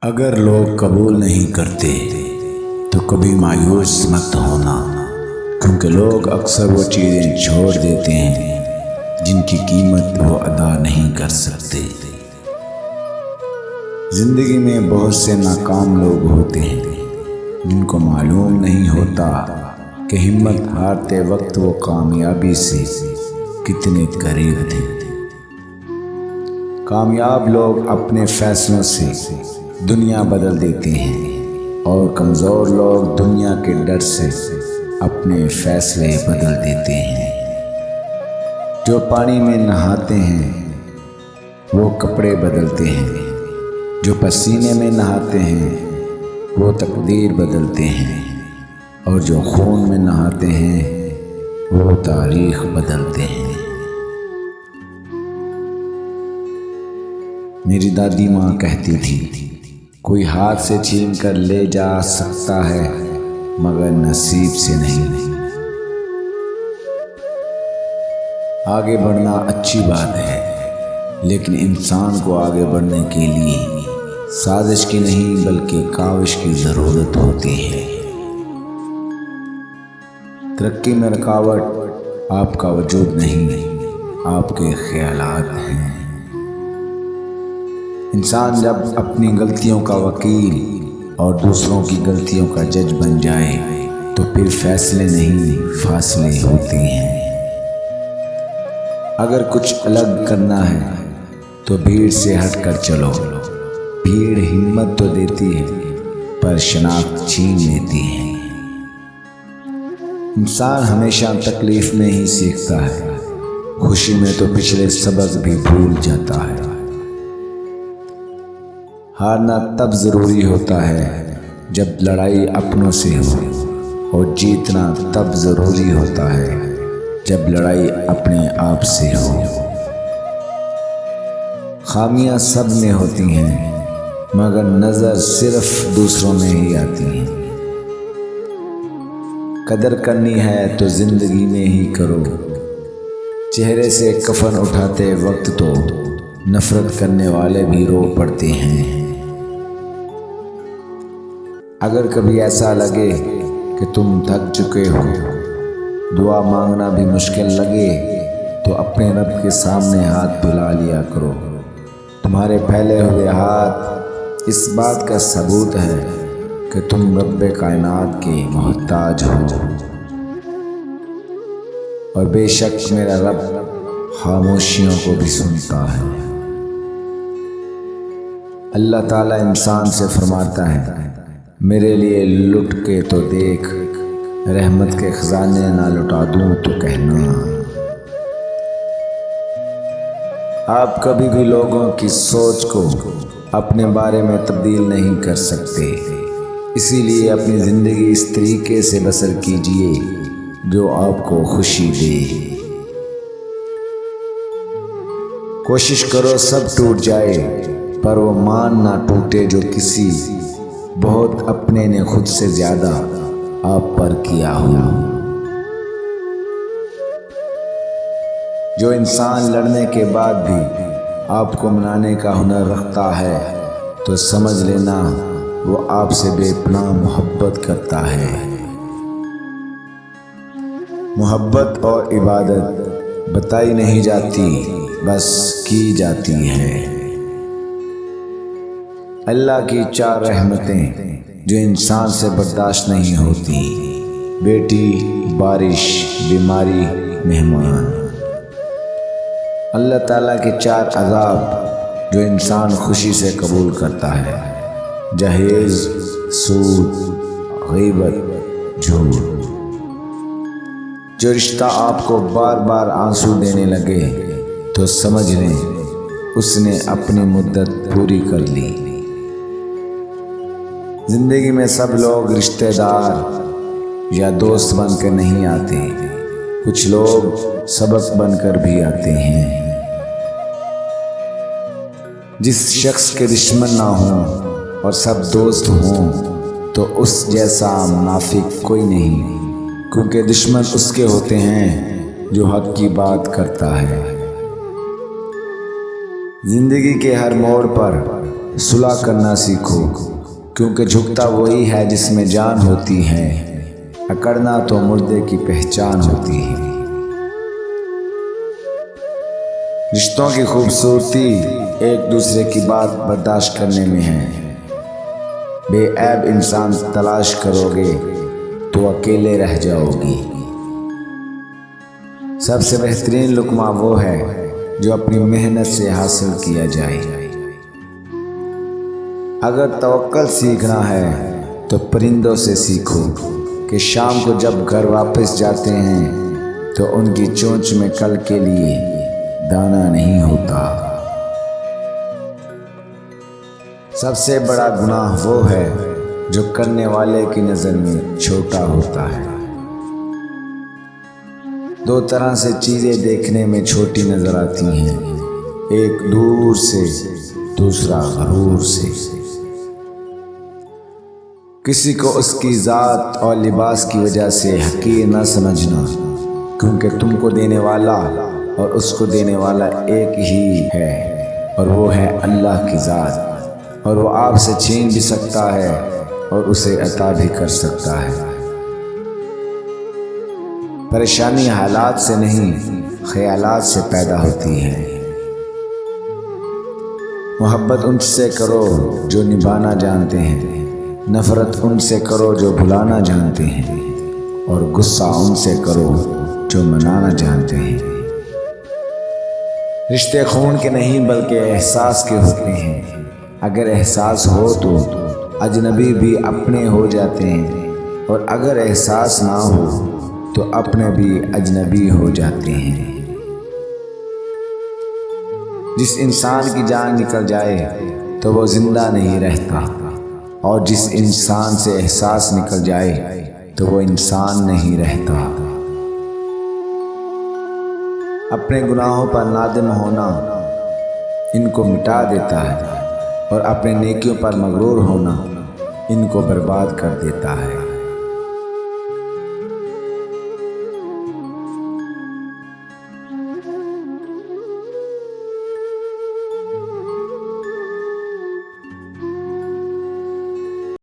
अगर लोग कबूल नहीं करते तो कभी मायूस मत होना, क्योंकि लोग अक्सर वो चीज़ें छोड़ देते हैं जिनकी कीमत वो अदा नहीं कर सकते। ज़िंदगी में बहुत से नाकाम लोग होते हैं जिनको मालूम नहीं होता कि हिम्मत हारते वक्त वो कामयाबी से कितने करीब थे। कामयाब लोग अपने फैसलों से दुनिया बदल देते हैं और कमज़ोर लोग दुनिया के डर से अपने फैसले बदल देते हैं। जो पानी में नहाते हैं वो कपड़े बदलते हैं, जो पसीने में नहाते हैं वो तकदीर बदलते हैं, और जो खून में नहाते हैं वो तारीख बदलते हैं। मेरी दादी माँ कहती थी, कोई हाथ से छीन कर ले जा सकता है मगर नसीब से नहीं। आगे बढ़ना अच्छी बात है, लेकिन इंसान को आगे बढ़ने के लिए साजिश की नहीं बल्कि काविश की ज़रूरत होती है। तरक्की में रुकावट आपका वजूद नहीं, आपके ख्यालात हैं। इंसान जब अपनी गलतियों का वकील और दूसरों की गलतियों का जज बन जाए तो फिर फैसले नहीं फासले होते हैं। अगर कुछ अलग करना है तो भीड़ से हटकर चलो। भीड़ हिम्मत तो देती है पर शनाख्त छीन लेती है। इंसान हमेशा तकलीफ में ही सीखता है, खुशी में तो पिछले सबक भी भूल जाता है। हारना तब ज़रूरी होता है जब लड़ाई अपनों से हो, और जीतना तब ज़रूरी होता है जब लड़ाई अपने आप से हो। खामियां सब में होती हैं मगर नज़र सिर्फ दूसरों में ही आती हैं। कदर करनी है तो ज़िंदगी में ही करो। चेहरे से कफन उठाते वक्त तो नफ़रत करने वाले भी रो पड़ते हैं। अगर कभी ऐसा लगे कि तुम थक चुके हो, दुआ मांगना भी मुश्किल लगे, तो अपने रब के सामने हाथ फैला लिया करो। तुम्हारे फैले हुए हाथ इस बात का सबूत है कि तुम रब्बे कायनात के मोहताज हो, और बेशक मेरा रब खामोशियों को भी सुनता है। अल्लाह ताला इंसान से फरमाता है, मेरे लिए लुट के तो देख, रहमत के खजाने ना लुटा दूं तो कहना। आप कभी भी लोगों की सोच को अपने बारे में तब्दील नहीं कर सकते, इसीलिए अपनी ज़िंदगी इस तरीके से बसर कीजिए जो आपको खुशी दे। कोशिश करो सब टूट जाए पर वो मान ना टूटे जो किसी बहुत अपने ने खुद से ज़्यादा आप पर किया हो। जो इंसान लड़ने के बाद भी आपको मनाने का हुनर रखता है तो समझ लेना वो आपसे बेपनाह मोहब्बत करता है। मोहब्बत और इबादत बताई नहीं जाती, बस की जाती है। अल्लाह की 4 रहमतें जो इंसान से बर्दाश्त नहीं होती, बेटी, बारिश, बीमारी, मेहमान। अल्लाह ताला के 4 अज़ाब जो इंसान खुशी से कबूल करता है, जहेज़, सूद, गीबत, झूठ। जो रिश्ता आपको बार बार आंसू देने लगे तो समझ लें उसने अपनी मुद्दत पूरी कर ली। ज़िंदगी में सब लोग रिश्तेदार या दोस्त बनकर नहीं आते, कुछ लोग सबक बनकर भी आते हैं। जिस शख्स के दुश्मन ना हों और सब दोस्त हों तो उस जैसा मुनाफिक कोई नहीं, क्योंकि दुश्मन उसके होते हैं जो हक की बात करता है। ज़िंदगी के हर मोड़ पर सुलह करना सीखो, क्योंकि झुकता वही है जिसमें जान होती है, अकड़ना तो मुर्दे की पहचान होती है। रिश्तों की खूबसूरती एक दूसरे की बात बर्दाश्त करने में है। बेऐब इंसान तलाश करोगे तो अकेले रह जाओगी। सबसे बेहतरीन लुक़मा वो है जो अपनी मेहनत से हासिल किया जाए। अगर तवक्कल सीखना है तो परिंदों से सीखो कि शाम को जब घर वापस जाते हैं तो उनकी चोंच में कल के लिए दाना नहीं होता। सबसे बड़ा गुनाह वो है जो करने वाले की नज़र में छोटा होता है। दो तरह से चीज़ें देखने में छोटी नज़र आती हैं, एक दूर से, दूसरा गरूर से। किसी को उसकी ज़ात और लिबास की वजह से हकीर न समझना, क्योंकि तुमको देने वाला और उसको देने वाला एक ही है, और वो है अल्लाह की ज़ात। और वो आपसे छीन भी सकता है और उसे अता भी कर सकता है। परेशानी हालात से नहीं, ख्यालात से पैदा होती है। मोहब्बत उनसे करो जो निभाना जानते हैं, नफ़रत उनसे करो जो भुलाना जानते हैं, और गुस्सा उनसे करो जो मनाना जानते हैं। रिश्ते खून के नहीं बल्कि एहसास के होते हैं। अगर एहसास हो तो अजनबी भी अपने हो जाते हैं, और अगर एहसास ना हो तो अपने भी अजनबी हो जाते हैं। जिस इंसान की जान निकल जाए तो वो जिंदा नहीं रहता, और जिस इंसान से एहसास निकल जाए तो वो इंसान नहीं रहता। अपने गुनाहों पर नादिम होना इनको मिटा देता है, और अपने नेकियों पर मगरूर होना इनको बर्बाद कर देता है।